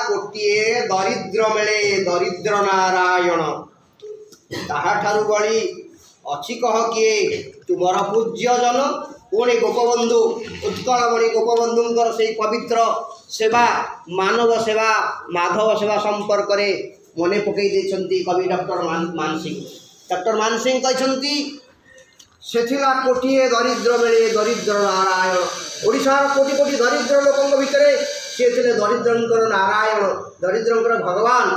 कोटिए दरिद्र मिले दरिद्र नारायण ताहाठारु बड़ी अच्छी कह किए तुमर पूज्य जन पुणी गोपबंधु उत्कलमणि गोपबंधुंकर से पवित्र सेवा मानव सेवा माधव सेवा संपर्क में मने पकई देछंती कवि डॉक्टर मानसिंह। डॉक्टर मानसिंह कहते सेथिला कोटिए दरिद्र मिले दरिद्र नारायण ओडिशार कोटि कोटि दरिद्र लोकों भितर सी थे दरिद्रंकर नारायण दरिद्रंकर भगवान।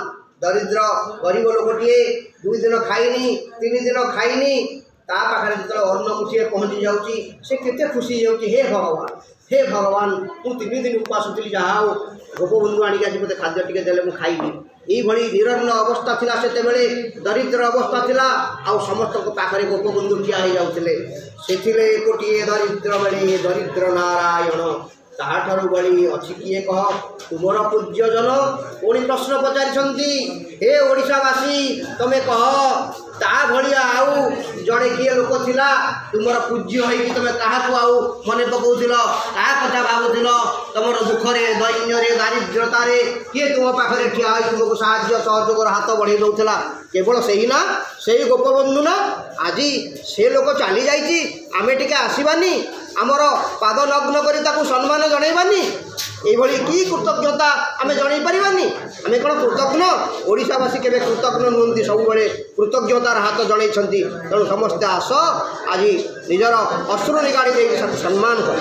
दरिद्र गरीब लोकटे 2 दिन खाइनी 3 दिन खाइनी ता पाखे जो अन्न मुठिए पहुँची जाऊँगी से केते खुशी जाऊँगी हे भगवान मु 3 दिन उपास थी जहाँ हो गोपबंधु आणिक आज मत खाद्य टिके देले मु खाइबी यही निरन्न अवस्था थिला सेते बेले दरिद्र अवस्था थिला आ समस्त पाखरे गोपबंधु ठिया हो जाउथिले सेथिले कोटिए दरिद्र बेले दरिद्र नारायण ताहाठारु बड़ी अच्छी किए कह तुमर पूज्य जन पुणी प्रश्न पचारि हे ओडिशावासी तमें कह ता भलिया आउ जड़े किए लोक थिला तुमर पूज्य होइकि तमें काहाकु आउ मने पकाउथिल का कथा भाबुथिल तुमर दुखरे दैन्यरे दारिद्र्यतारे किए तुम पाखरे ठिया होई तुमको साहाय्य सहयोग हाथ बढ़ाई दउथिला केवल सही ना सही गोपबंधु ना आज से लोक चली जाइए आमे टिके आसबानी आमर पाद नग्न करी ताकू सम्मान जनइबानी ये कि कृतज्ञता आमे जन पारानी आमे कौन कृतज्ञ ओडिशावासी केवे कृतज्ञ नुहति सब कृतज्ञतार हाथ जनइछंती तेणु समस्ते आस आज निजर अश्रु निगाड़ी सम्मान कर।